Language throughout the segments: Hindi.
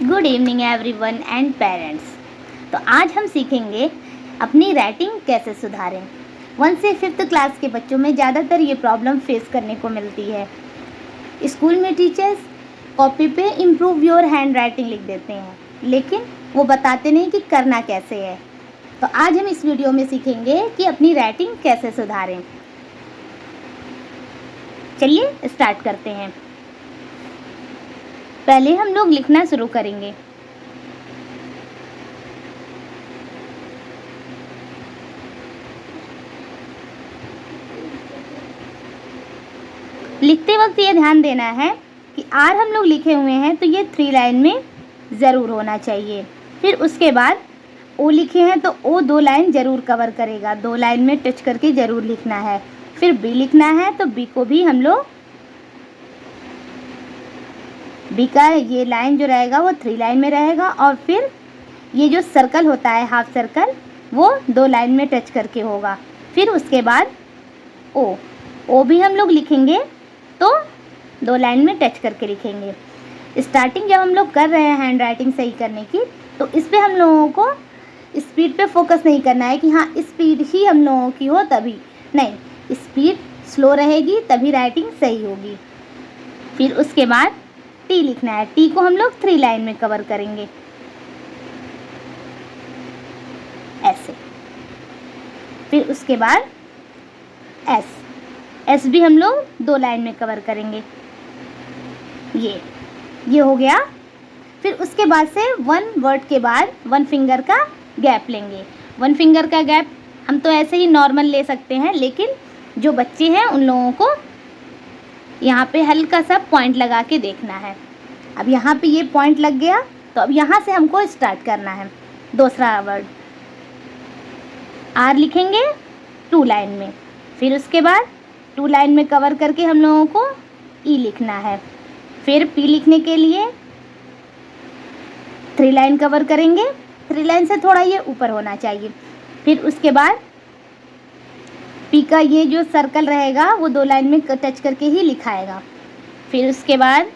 Good evening everyone and parents. तो आज हम सीखेंगे अपनी राइटिंग कैसे सुधारें। 1 से 5th क्लास के बच्चों में ज़्यादातर ये प्रॉब्लम फेस करने को मिलती है। स्कूल में टीचर्स कॉपी पे इम्प्रूव योर हैंड राइटिंग लिख देते हैं, लेकिन वो बताते नहीं कि करना कैसे है। तो आज हम इस वीडियो में सीखेंगे कि अपनी राइटिंग कैसे सुधारें। चलिए स्टार्ट करते हैं। पहले हम लोग लिखना शुरू करेंगे। लिखते वक्त ये ध्यान देना है कि आर हम लोग लिखे हुए हैं तो ये 3 लाइन में ज़रूर होना चाहिए। फिर उसके बाद ओ लिखे हैं तो ओ 2 लाइन ज़रूर कवर करेगा, 2 लाइन में टच करके ज़रूर लिखना है। फिर बी लिखना है तो बी को भी हम लोग बी का ये लाइन जो रहेगा वो 3 लाइन में रहेगा, और फिर ये जो सर्कल होता है हाफ सर्कल वो 2 लाइन में टच करके होगा। फिर उसके बाद ओ भी हम लोग लिखेंगे तो 2 लाइन में टच करके लिखेंगे। स्टार्टिंग जब हम लोग कर रहे हैं हैंड राइटिंग सही करने की, तो इस पर हम लोगों को स्पीड पे फोकस नहीं करना है कि हाँ स्पीड ही हम लोगों की हो तभी, नहीं, स्पीड स्लो रहेगी तभी राइटिंग सही होगी। फिर उसके बाद टी लिखना है, टी को हम लोग 3 लाइन में कवर करेंगे ऐसे। फिर उसके बाद एस भी हम लोग 2 लाइन में कवर करेंगे, ये हो गया। फिर उसके बाद से 1 वर्ड के बाद 1 फिंगर का गैप लेंगे। 1 फिंगर का गैप हम तो ऐसे ही नॉर्मल ले सकते हैं, लेकिन जो बच्चे हैं उन लोगों को यहाँ पे हल्का सा पॉइंट लगा के देखना है। अब यहाँ पे ये पॉइंट लग गया तो अब यहाँ से हमको स्टार्ट करना है दूसरा वर्ड। आर लिखेंगे 2 लाइन में, फिर उसके बाद 2 लाइन में कवर करके हम लोगों को ई लिखना है। फिर पी लिखने के लिए 3 लाइन कवर करेंगे, 3 लाइन से थोड़ा ये ऊपर होना चाहिए। फिर उसके बाद पी का ये जो सर्कल रहेगा वो 2 लाइन में टच करके ही लिखाएगा। फिर उसके बाद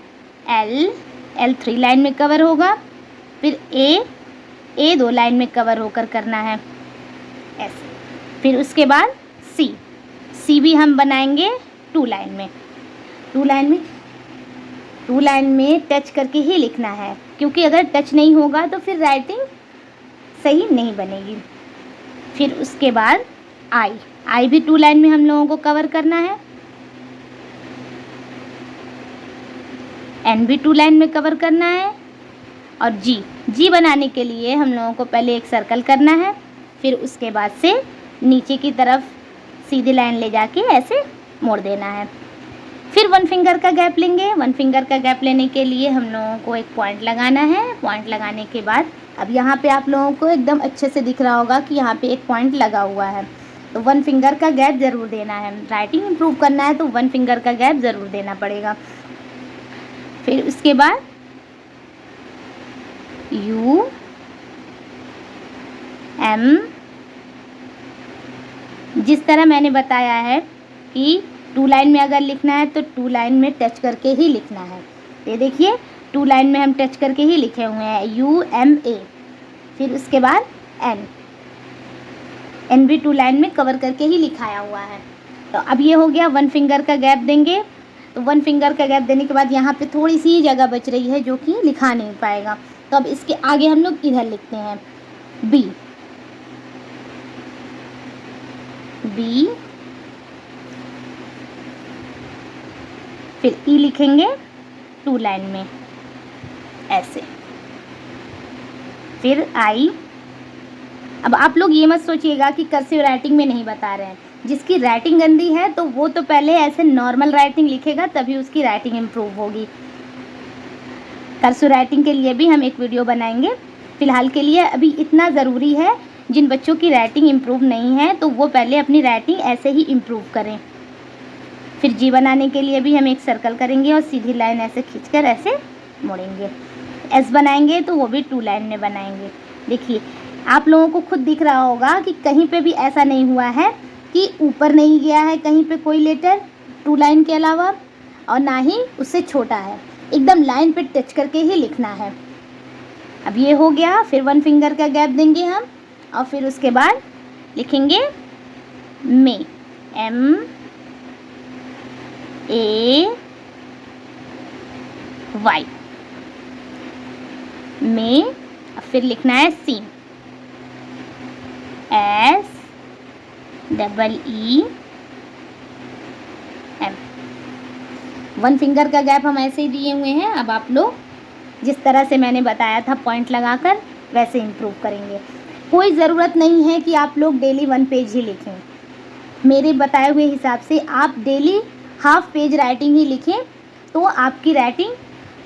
एल 3 लाइन में कवर होगा। फिर ए 2 लाइन में कवर होकर करना है ऐसे। फिर उसके बाद सी भी हम बनाएंगे 2 लाइन में, 2 लाइन में टच करके ही लिखना है, क्योंकि अगर टच नहीं होगा तो फिर राइटिंग सही नहीं बनेगी। फिर उसके बाद आई भी 2 लाइन में हम लोगों को कवर करना है। एन भी 2 लाइन में कवर करना है। और जी बनाने के लिए हम लोगों को पहले एक सर्कल करना है, फिर उसके बाद से नीचे की तरफ सीधी लाइन ले जाके ऐसे मोड़ देना है। फिर 1 फिंगर का गैप लेंगे। 1 फिंगर का गैप लेने के लिए हम लोगों को एक पॉइंट लगाना है। पॉइंट लगाने के बाद अब यहाँ पे आप लोगों को एकदम अच्छे से दिख रहा होगा कि यहाँ पे एक पॉइंट लगा हुआ है, तो 1 फिंगर का गैप ज़रूर देना है। राइटिंग इम्प्रूव करना है तो 1 फिंगर का गैप ज़रूर देना पड़ेगा। फिर उसके बाद यू एम, जिस तरह मैंने बताया है कि 2 लाइन में अगर लिखना है तो 2 लाइन में टच करके ही लिखना है। ये देखिए 2 लाइन में हम टच करके ही लिखे हुए हैं UMA। फिर उसके बाद एन भी 2 लाइन में कवर करके ही लिखाया हुआ है। तो अब ये हो गया, 1 फिंगर का गैप देंगे। तो 1 फिंगर का गैप देने के बाद यहाँ पे थोड़ी सी जगह बच रही है जो कि लिखा नहीं पाएगा, तो अब इसके आगे हम लोग इधर लिखते हैं बी। फिर ई लिखेंगे 2 लाइन में ऐसे। फिर आई। अब आप लोग ये मत सोचिएगा कि कर्सिव राइटिंग में नहीं बता रहे हैं। जिसकी राइटिंग गंदी है तो वो तो पहले ऐसे नॉर्मल राइटिंग लिखेगा तभी उसकी राइटिंग इम्प्रूव होगी। कर्सिव राइटिंग के लिए भी हम एक वीडियो बनाएंगे। फ़िलहाल के लिए अभी इतना ज़रूरी है, जिन बच्चों की राइटिंग इम्प्रूव नहीं है तो वो पहले अपनी राइटिंग ऐसे ही इम्प्रूव करें। फिर जी बनाने के लिए भी हम एक सर्कल करेंगे और सीधी लाइन ऐसे खींचकर ऐसे मोड़ेंगे। एस बनाएंगे तो वो भी 2 लाइन में बनाएंगे। देखिए आप लोगों को खुद दिख रहा होगा कि कहीं पे भी ऐसा नहीं हुआ है कि ऊपर नहीं गया है कहीं पे कोई लेटर 2 लाइन के अलावा, और ना ही उससे छोटा है। एकदम लाइन पे टच करके ही लिखना है। अब ये हो गया, फिर 1 फिंगर का गैप देंगे हम और फिर उसके बाद लिखेंगे मे, MAY। मे, अब फिर लिखना है सीन, SEEM। 1 फिंगर का गैप हम ऐसे ही दिए हुए हैं। अब आप लोग जिस तरह से मैंने बताया था पॉइंट लगाकर वैसे इम्प्रूव करेंगे। कोई ज़रूरत नहीं है कि आप लोग डेली 1 पेज ही लिखें। मेरे बताए हुए हिसाब से आप डेली हाफ पेज राइटिंग ही लिखें तो आपकी राइटिंग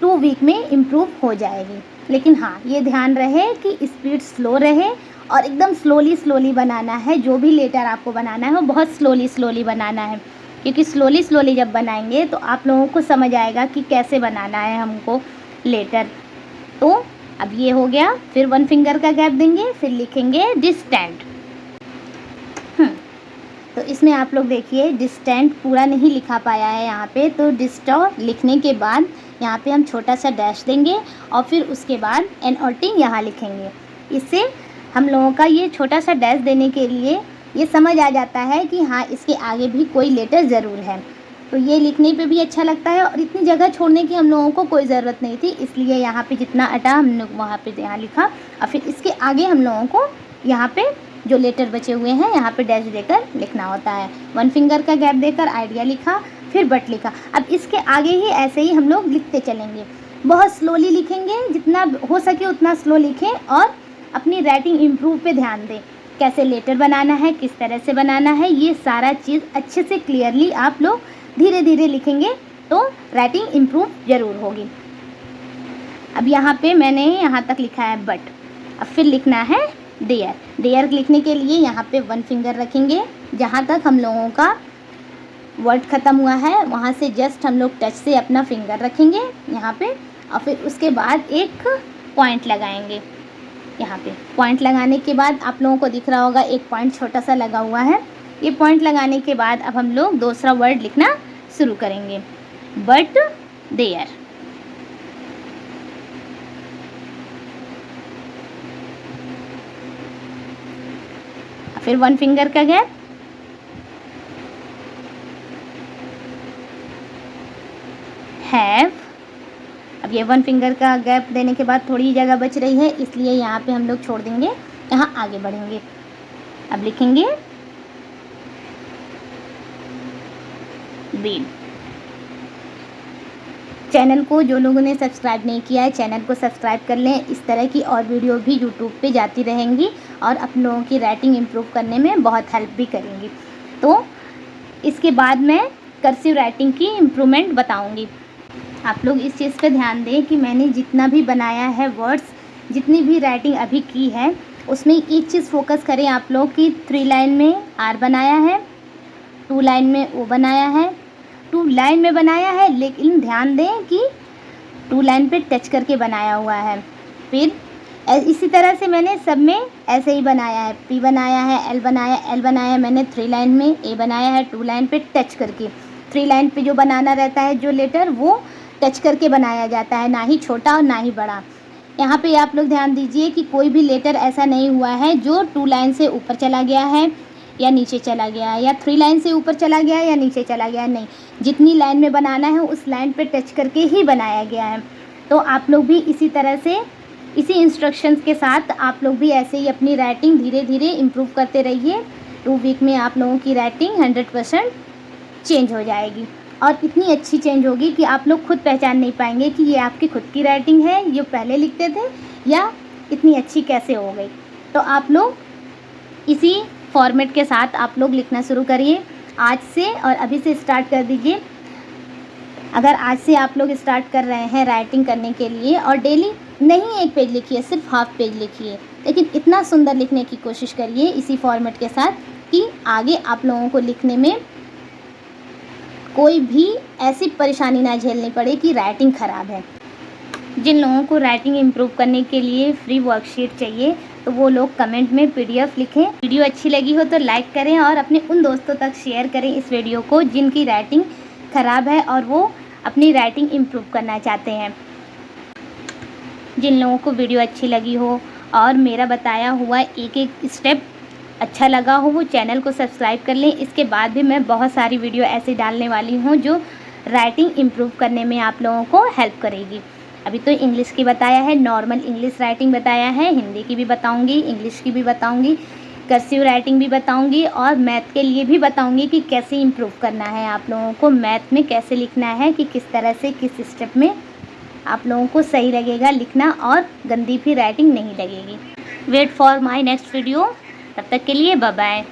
2 वीक में इम्प्रूव हो जाएगी। लेकिन हाँ, ये ध्यान रहे कि स्पीड स्लो रहे और एकदम स्लोली बनाना है। जो भी लेटर आपको बनाना है वो बहुत स्लोली बनाना है, क्योंकि स्लोली जब बनाएंगे तो आप लोगों को समझ आएगा कि कैसे बनाना है हमको लेटर। तो अब ये हो गया, फिर 1 फिंगर का गैप देंगे, फिर लिखेंगे डिस्टेंट। तो इसमें आप लोग देखिए डिस्टेंट पूरा नहीं लिखा पाया है यहाँ पे, तो डिस्टॉ लिखने के बाद यहाँ पे हम छोटा सा डैश देंगे और फिर उसके बाद एन और टी यहाँ लिखेंगे। इससे हम लोगों का ये छोटा सा डैश देने के लिए ये समझ आ जाता है कि हाँ, इसके आगे भी कोई लेटर ज़रूर है। तो ये लिखने पे भी अच्छा लगता है और इतनी जगह छोड़ने की हम लोगों को कोई ज़रूरत नहीं थी, इसलिए यहाँ पे जितना अटा हम लोग वहाँ पे यहाँ लिखा और फिर इसके आगे हम लोगों को यहाँ पे जो लेटर बचे हुए हैं यहाँ पे डैश देकर लिखना होता है। 1 फिंगर का गैप देकर आइडिया लिखा, फिर बट लिखा। अब इसके आगे ही ऐसे ही हम लोग लिखते चलेंगे, बहुत स्लोली लिखेंगे, जितना हो सके उतना स्लो लिखें और अपनी राइटिंग इम्प्रूव पे ध्यान दें। कैसे लेटर बनाना है, किस तरह से बनाना है, ये सारा चीज़ अच्छे से क्लियरली आप लोग धीरे धीरे लिखेंगे तो राइटिंग इम्प्रूव ज़रूर होगी। अब यहाँ पे मैंने यहाँ तक लिखा है बट, अब फिर लिखना है देयर। देयर लिखने के लिए यहाँ पे 1 फिंगर रखेंगे, जहाँ तक हम लोगों का वर्ड ख़त्म हुआ है वहाँ से जस्ट हम लोग टच से अपना फिंगर रखेंगे यहाँ पे और फिर उसके बाद एक पॉइंट लगाएंगे। यहाँ पे पॉइंट लगाने के बाद आप लोगों को दिख रहा होगा एक पॉइंट छोटा सा लगा हुआ है। ये पॉइंट लगाने के बाद अब हम लोग दूसरा वर्ड लिखना शुरू करेंगे, बट देयर। फिर 1 फिंगर का गैप, हैव। अब ये 1 फिंगर का गैप देने के बाद थोड़ी जगह बच रही है, इसलिए यहाँ पे हम लोग छोड़ देंगे, यहाँ आगे बढ़ेंगे। अब लिखेंगे बीन। चैनल को जो लोगों ने सब्सक्राइब नहीं किया है चैनल को सब्सक्राइब कर लें। इस तरह की और वीडियो भी यूट्यूब पे जाती रहेंगी और आप लोगों की राइटिंग इम्प्रूव करने में बहुत हेल्प भी करेंगी। तो इसके बाद मैं कर्सिव राइटिंग की इम्प्रूवमेंट बताऊंगी। आप लोग इस चीज़ पे ध्यान दें कि मैंने जितना भी बनाया है वर्ड्स, जितनी भी राइटिंग अभी की है, उसमें एक चीज़ फोकस करें आप लोग कि 3 लाइन में आर बनाया है, 2 लाइन में ओ बनाया है, 2 लाइन में बनाया है, लेकिन ध्यान दें कि 2 लाइन पे टच करके बनाया हुआ है। फिर इसी तरह से मैंने सब में ऐसे ही बनाया है, पी बनाया है, एल बनाया, एल बनाया मैंने 3 लाइन में, ए बनाया है 2 लाइन पे टच करके। 3 लाइन पे जो बनाना रहता है जो लेटर वो टच करके बनाया जाता है, ना ही छोटा और ना ही बड़ा। यहाँ पे आप लोग ध्यान दीजिए कि कोई भी लेटर ऐसा नहीं हुआ है जो 2 लाइन से ऊपर चला गया है या नीचे चला गया है, या 3 लाइन से ऊपर चला गया है या नीचे चला गया है, नहीं, जितनी लाइन में बनाना है उस लाइन पे टच करके ही बनाया गया है। तो आप लोग भी इसी तरह से, इसी इंस्ट्रक्शंस के साथ आप लोग भी ऐसे ही अपनी राइटिंग धीरे धीरे इम्प्रूव करते रहिए। 2 वीक में आप लोगों की राइटिंग 100% चेंज हो जाएगी और इतनी अच्छी चेंज होगी कि आप लोग खुद पहचान नहीं पाएंगे कि ये आपकी खुद की राइटिंग है, ये पहले लिखते थे, या इतनी अच्छी कैसे हो गई। तो आप लोग इसी फॉर्मेट के साथ आप लोग लिखना शुरू करिए आज से, और अभी से स्टार्ट कर दीजिए। अगर आज से आप लोग स्टार्ट कर रहे हैं राइटिंग करने के लिए, और डेली नहीं 1 पेज लिखिए, सिर्फ हाफ पेज लिखिए, लेकिन इतना सुंदर लिखने की कोशिश करिए इसी फॉर्मेट के साथ कि आगे आप लोगों को लिखने में कोई भी ऐसी परेशानी ना झेलनी पड़े कि राइटिंग ख़राब है। जिन लोगों को राइटिंग इम्प्रूव करने के लिए फ्री वर्कशीट चाहिए तो वो लोग कमेंट में PDF लिखें। वीडियो अच्छी लगी हो तो लाइक करें और अपने उन दोस्तों तक शेयर करें इस वीडियो को जिनकी राइटिंग ख़राब है और वो अपनी राइटिंग इम्प्रूव करना चाहते हैं। जिन लोगों को वीडियो अच्छी लगी हो और मेरा बताया हुआ एक एक स्टेप अच्छा लगा हो वो चैनल को सब्सक्राइब कर लें। इसके बाद भी मैं बहुत सारी वीडियो ऐसे डालने वाली हूँ जो राइटिंग इम्प्रूव करने में आप लोगों को हेल्प करेगी। अभी तो इंग्लिश की बताया है, नॉर्मल इंग्लिश राइटिंग बताया है, हिंदी की भी बताऊँगी, इंग्लिश की भी बताऊँगी, कर्सिव राइटिंग भी बताऊँगी और मैथ के लिए भी बताऊँगी कि कैसे इम्प्रूव करना है आप लोगों को, मैथ में कैसे लिखना है, कि किस तरह से किस स्टेप में आप लोगों को सही लगेगा लिखना और गंदी भी राइटिंग नहीं लगेगी। Wait for my next video. तब तक के लिए बाय बाय।